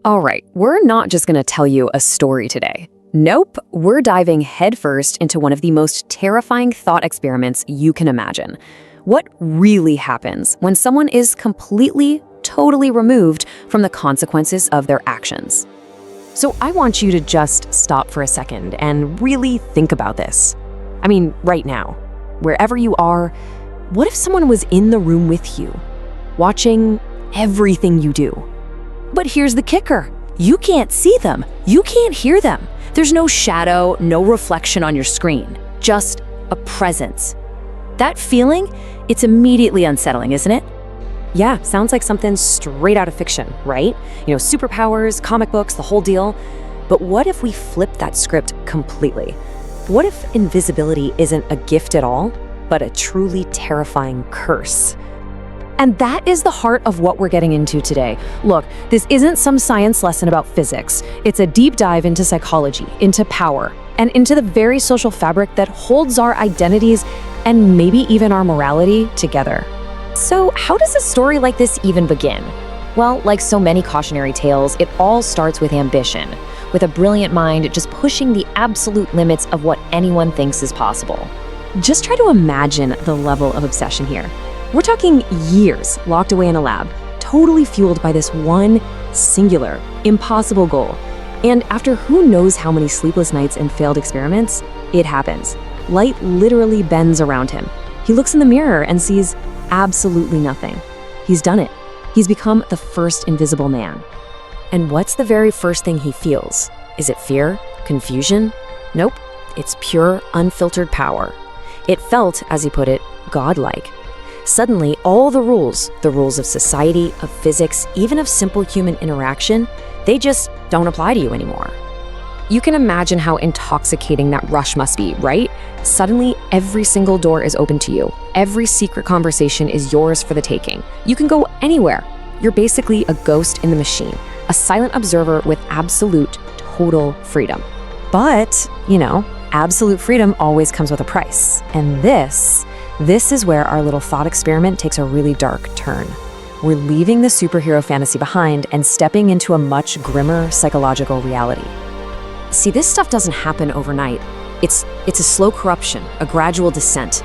All right, we're not just going to tell you a story today. Nope, we're diving headfirst into one of the most terrifying thought experiments you can imagine. What really happens when someone is completely, totally removed from the consequences of their actions? So I want you to just stop for a second and really think about this. I mean, right now, wherever you are, what if someone was in the room with you, watching everything you do? But here's the kicker. You can't see them. You can't hear them. There's no shadow, no reflection on your screen, just a presence. That feeling, it's immediately unsettling, isn't it? Yeah, sounds like something straight out of fiction, right? Superpowers, comic books, the whole deal. But what if we flip that script completely? What if invisibility isn't a gift at all, but a truly terrifying curse? And that is the heart of what we're getting into today. Look, this isn't some science lesson about physics. It's a deep dive into psychology, into power, and into the very social fabric that holds our identities and maybe even our morality together. So how does a story like this even begin? Well, like so many cautionary tales, it all starts with ambition, with a brilliant mind just pushing the absolute limits of what anyone thinks is possible. Just try to imagine the level of obsession here. We're talking years locked away in a lab, totally fueled by this one singular, impossible goal. And after who knows how many sleepless nights and failed experiments, it happens. Light literally bends around him. He looks in the mirror and sees absolutely nothing. He's done it. He's become the first invisible man. And what's the very first thing he feels? Is it fear? Confusion? Nope. It's pure, unfiltered power. It felt, as he put it, godlike. Suddenly, all the rules of society, of physics, even of simple human interaction, they just don't apply to you anymore. You can imagine how intoxicating that rush must be, right? Suddenly, every single door is open to you. Every secret conversation is yours for the taking. You can go anywhere. You're basically a ghost in the machine, a silent observer with absolute, total freedom. But, absolute freedom always comes with a price. And this is where our little thought experiment takes a really dark turn. We're leaving the superhero fantasy behind and stepping into a much grimmer psychological reality. See, this stuff doesn't happen overnight. It's a slow corruption, a gradual descent.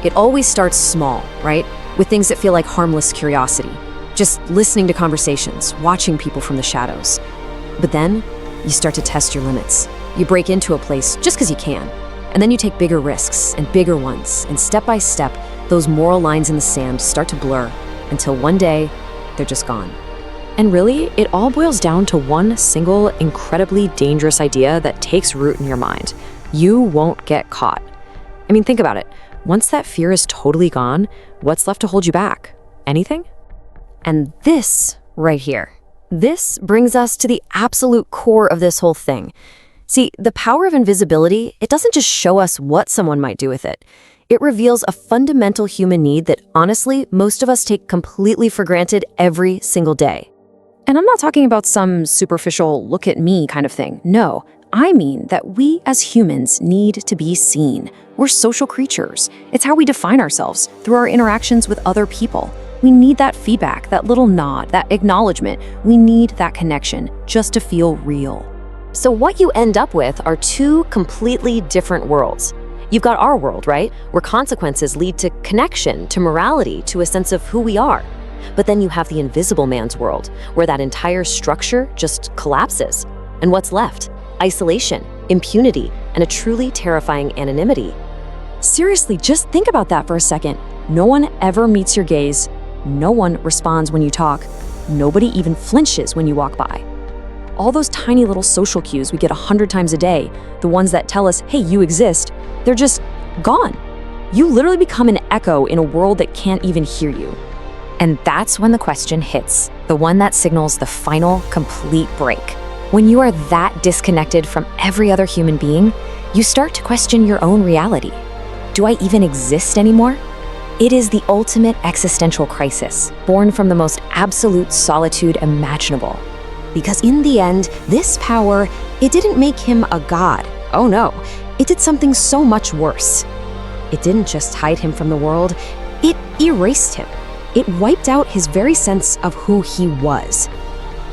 It always starts small, right? With things that feel like harmless curiosity. Just listening to conversations, watching people from the shadows. But then, you start to test your limits. You break into a place just because you can. And then you take bigger risks and bigger ones, and step by step, those moral lines in the sand start to blur until one day, they're just gone. And really, it all boils down to one single, incredibly dangerous idea that takes root in your mind. You won't get caught. I mean, think about it. Once that fear is totally gone, what's left to hold you back? Anything? And this right here, this brings us to the absolute core of this whole thing. See, the power of invisibility, it doesn't just show us what someone might do with it. It reveals a fundamental human need that, honestly, most of us take completely for granted every single day. And I'm not talking about some superficial look at me kind of thing. No, I mean that we as humans need to be seen. We're social creatures. It's how we define ourselves, through our interactions with other people. We need that feedback, that little nod, that acknowledgement. We need that connection just to feel real. So what you end up with are two completely different worlds. You've got our world, right? Where consequences lead to connection, to morality, to a sense of who we are. But then you have the invisible man's world, where that entire structure just collapses. And what's left? Isolation, impunity, and a truly terrifying anonymity. Seriously, just think about that for a second. No one ever meets your gaze. No one responds when you talk. Nobody even flinches when you walk by. All those tiny little social cues we get 100 times a day, the ones that tell us, hey, you exist, they're just gone. You literally become an echo in a world that can't even hear you. And that's when the question hits, the one that signals the final, complete break. When you are that disconnected from every other human being, you start to question your own reality. Do I even exist anymore? It is the ultimate existential crisis, born from the most absolute solitude imaginable. Because in the end, this power, it didn't make him a god. Oh no, it did something so much worse. It didn't just hide him from the world, it erased him. It wiped out his very sense of who he was.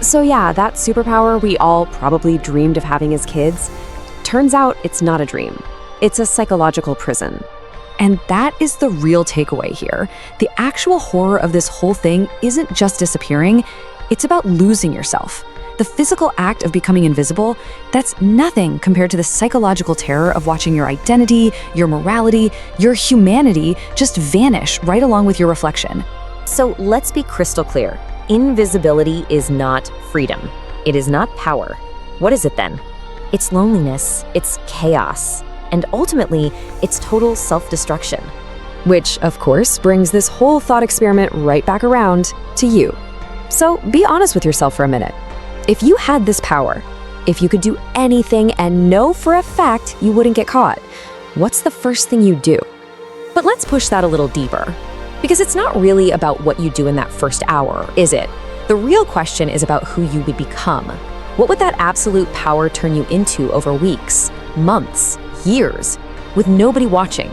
So yeah, that superpower we all probably dreamed of having as kids, turns out it's not a dream. It's a psychological prison. And that is the real takeaway here. The actual horror of this whole thing isn't just disappearing, it's about losing yourself. The physical act of becoming invisible, that's nothing compared to the psychological terror of watching your identity, your morality, your humanity just vanish right along with your reflection. So let's be crystal clear. Invisibility is not freedom. It is not power. What is it then? It's loneliness, it's chaos, and ultimately, it's total self-destruction. Which, of course, brings this whole thought experiment right back around to you. So be honest with yourself for a minute. If you had this power, if you could do anything and know for a fact you wouldn't get caught, what's the first thing you'd do? But let's push that a little deeper. Because it's not really about what you do in that first hour, is it? The real question is about who you would become. What would that absolute power turn you into over weeks, months, years, with nobody watching?